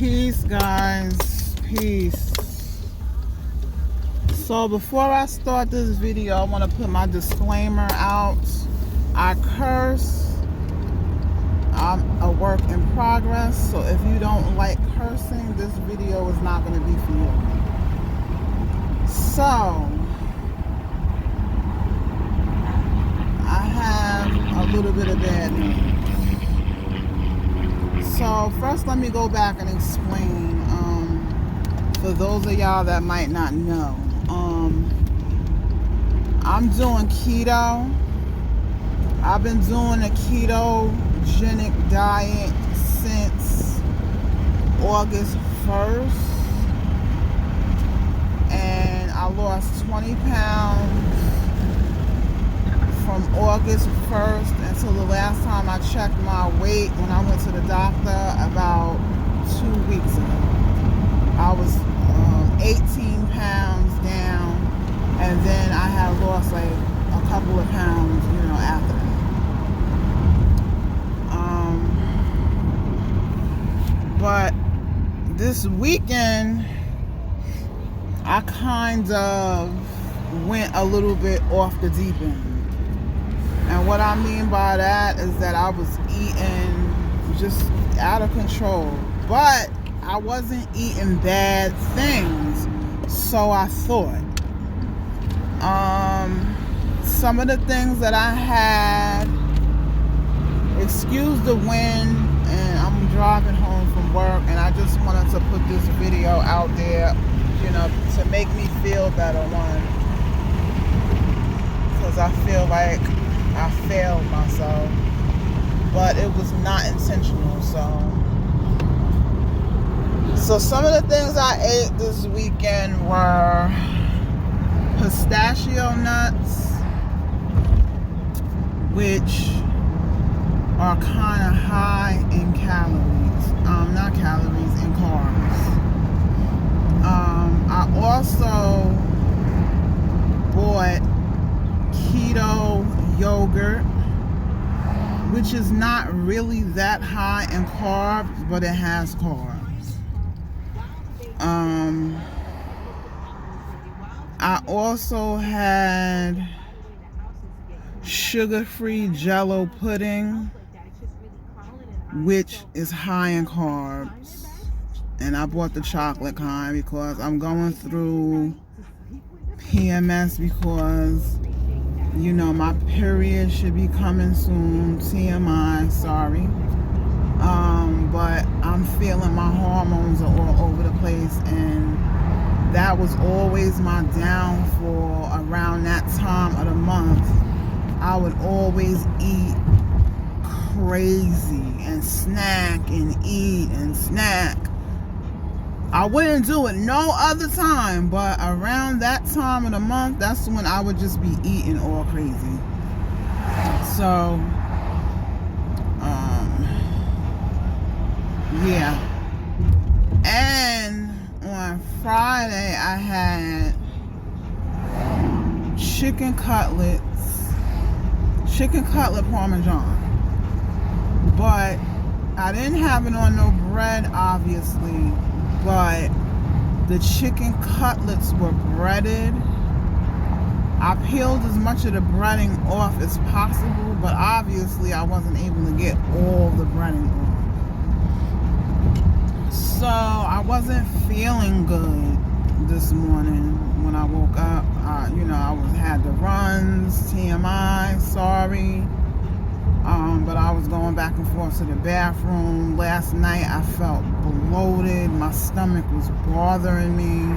Peace, guys. Peace. So before I start this video, I want to put my disclaimer out. I curse. I'm a work in progress. So if you don't like cursing, this video is not going to be for you. So I have a little bit of bad news. So first, let me go back and explain, for those of y'all that might not know. I'm doing keto. I've been doing a ketogenic diet since August 1st. And I lost 20 pounds from August 1st until the last time I checked my weight when I went to the doctor about 2 weeks ago. I was 18 pounds down, and then I had lost like a couple of pounds, after that. But this weekend, I kind of went a little bit off the deep end. And what I mean by that is that I was eating just out of control. But I wasn't eating bad things, so I thought. Some of the things that I had, excuse the wind, and I'm driving home from work, and I just wanted to put this video out there, to make me feel better, one, because I feel like I failed myself, but it was not intentional. So some of the things I ate this weekend were pistachio nuts, which are kind of high in calories. Not calories, in carbs. I also bought keto yogurt, which is not really that high in carbs, but it has carbs. I also had sugar-free Jello pudding, which is high in carbs. And I bought the chocolate kind because I'm going through PMS because, my period should be coming soon. TMI, sorry. But I'm feeling my hormones are all over the place, and that was always my downfall around that time of the month. I would always eat crazy and snack and eat and snack. I wouldn't do it no other time, but around that time of the month, that's when I would just be eating all crazy. So, yeah. And on Friday, I had chicken cutlet parmesan. But I didn't have it on no bread, obviously. But the chicken cutlets were breaded. I peeled as much of the breading off as possible, but obviously I wasn't able to get all the breading off. So I wasn't feeling good this morning when I woke up. I had the runs, TMI, sorry. But I was going back and forth to the bathroom. Last night I felt bloated. My stomach was bothering me.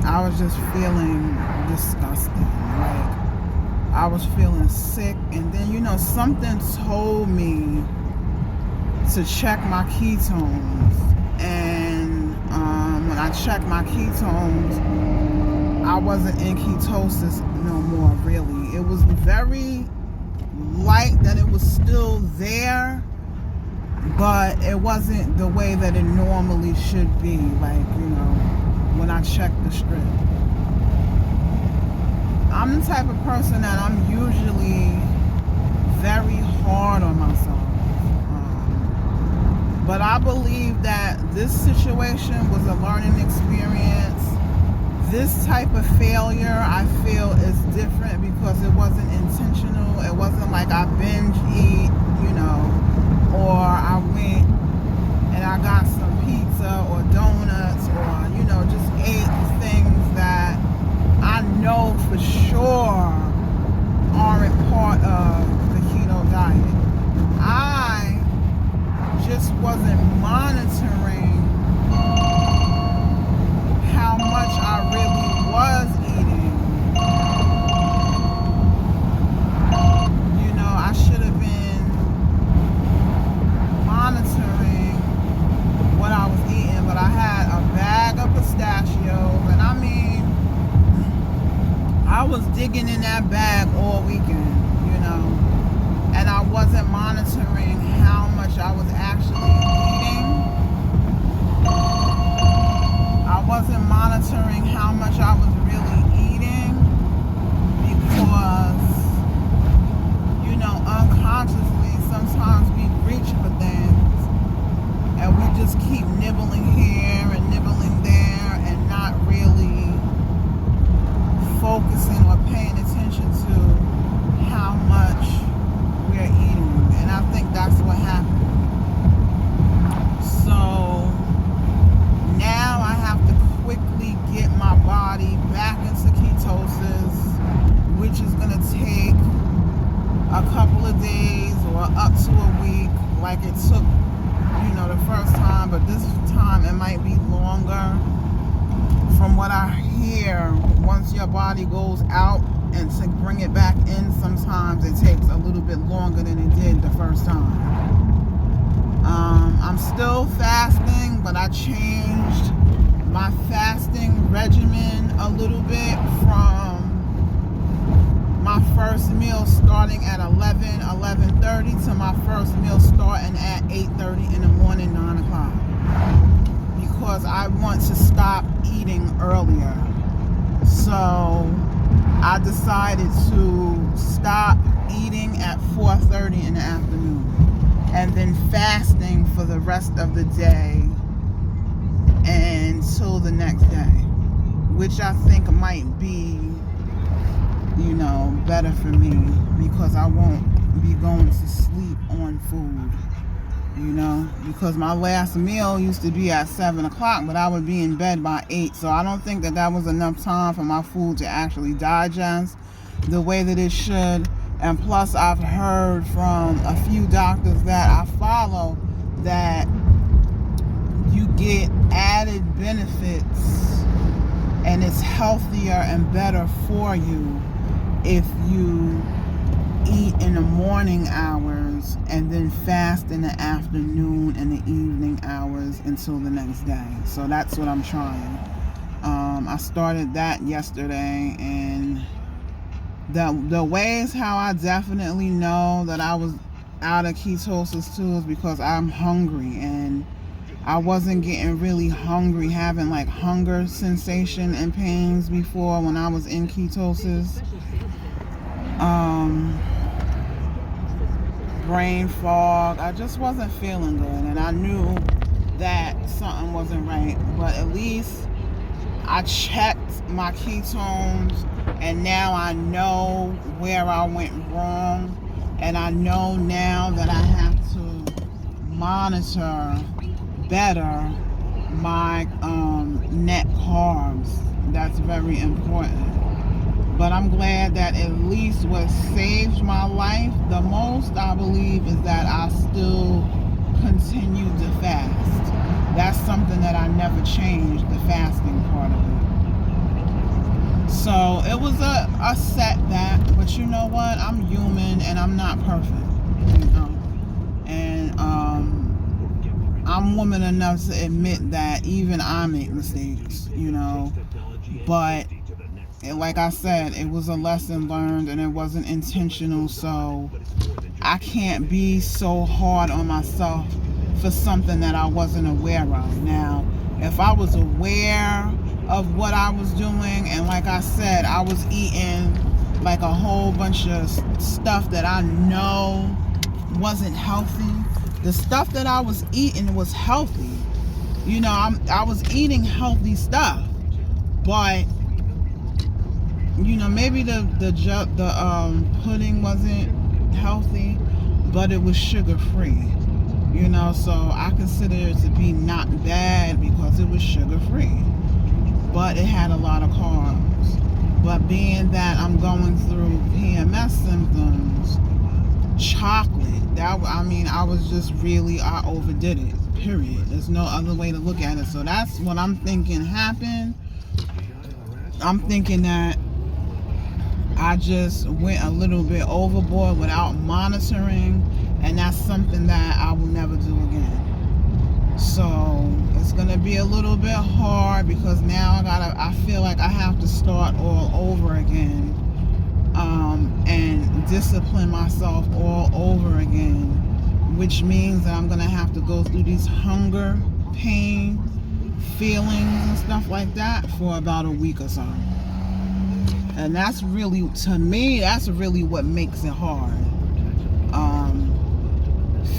I was just feeling disgusting. Like, I was feeling sick. And then, something told me to check my ketones. And when I checked my ketones, I wasn't in ketosis no more, really. It was very light, that it was still there, but it wasn't the way that it normally should be, like, when I check the strip. I'm the type of person that I'm usually very hard on myself. But I believe that this situation was a learning experience. This type of failure, I feel, is different because it wasn't intentional. It wasn't like I binge eat, or I went and I got some pizza or donuts, or, just ate things that I know for sure aren't part of the keto diet. I just wasn't monitoring how much I really was eating. I should have been monitoring what I was eating, but I had a bag of pistachios, and I was digging in that bag all weekend, and I wasn't monitoring how much I was actually eating. I wasn't monitoring how much I was really eating because, unconsciously, sometimes we reach for things and we just keep nibbling here and nibbling there and not really focusing or paying attention to how much we're eating. And I think that's what happened. So now I have to quickly get my body back into ketosis, which is going to take a couple of days or up to a week, like it took, the first time, but this time it might be longer. From what I hear, once your body goes out and to bring it back in, sometimes it takes a little bit longer than it did the first time. I'm still fasting, but I changed my fasting regimen a little bit from my first meal starting at 11:30 to my first meal starting at 8:30 in the morning, 9 o'clock. Because I want to stop eating earlier. So I decided to stop eating at 4:30 in the afternoon and then fasting for the rest of the day until the next day, which I think might be, better for me because I won't be going to sleep on food. Because my last meal used to be at 7 o'clock, but I would be in bed by 8. So I don't think that was enough time for my food to actually digest the way that it should. And plus, I've heard from a few doctors that I follow that you get added benefits and it's healthier and better for you if you eat in the morning hours and then fast in the afternoon and the evening hours until the next day. So that's what I'm trying. I started that yesterday, and the ways how I definitely know that I was out of ketosis too is because I'm hungry, and I wasn't getting really hungry, having like hunger sensation and pains before when I was in ketosis. Brain fog. I just wasn't feeling good, and I knew that something wasn't right, but at least I checked my ketones, and now I know where I went wrong, and I know now that I have to monitor better my net carbs. That's very important. But I'm glad that at least what saved my life the most, I believe, is that I still continued to fast. That's something that I never changed, the fasting part of it. So it was a setback, but you know what? I'm human and I'm not perfect. And I'm woman enough to admit that even I make mistakes, But like I said, it was a lesson learned and it wasn't intentional, so I can't be so hard on myself for something that I wasn't aware of. Now, if I was aware of what I was doing, and like I said, I was eating like a whole bunch of stuff that I know wasn't healthy, The stuff that I was eating was healthy. You know, I was eating healthy stuff, but you know, maybe the pudding wasn't healthy, but it was sugar free. You know, so I consider it to be not bad because it was sugar free, but it had a lot of carbs. But being that I'm going through PMS symptoms, chocolate, I was just really, I overdid it, period. There's no other way to look at it. So that's what I'm thinking happened. I'm thinking that I just went a little bit overboard without monitoring, and that's something that I will never do again. So it's gonna be a little bit hard because now I feel like I have to start all over again, and discipline myself all over again, which means that I'm gonna have to go through these hunger, pain, feelings and stuff like that for about a week or so. And that's really, to me, that's really what makes it hard.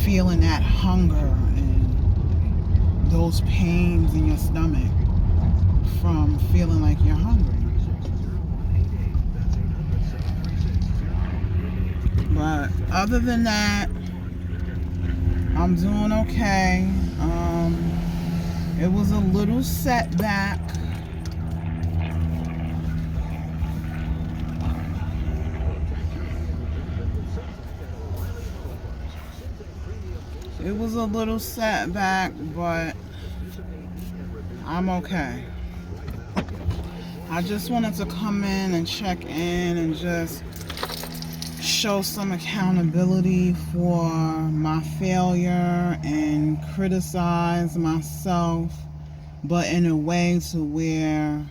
Feeling that hunger and those pains in your stomach from feeling like you're hungry. But other than that, I'm doing okay. It was a little setback. It was a little setback, but I'm okay. I just wanted to come in and check in and just show some accountability for my failure and criticize myself, but in a way to where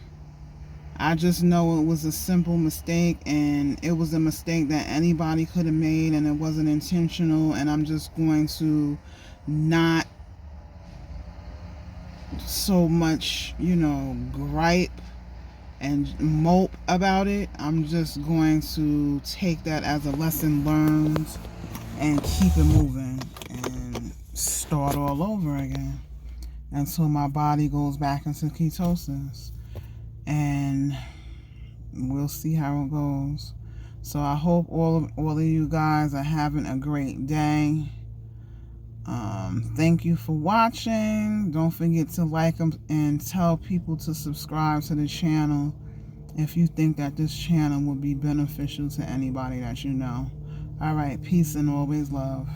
I just know it was a simple mistake, and it was a mistake that anybody could have made, and it wasn't intentional, and I'm just going to not so much, gripe and mope about it. I'm just going to take that as a lesson learned and keep it moving and start all over again until my body goes back into ketosis. And we'll see how it goes. So I hope all of you guys are having a great day. Thank you for watching. Don't forget to like them and tell people to subscribe to the channel if you think that this channel will be beneficial to anybody that you know. All right, peace and always love.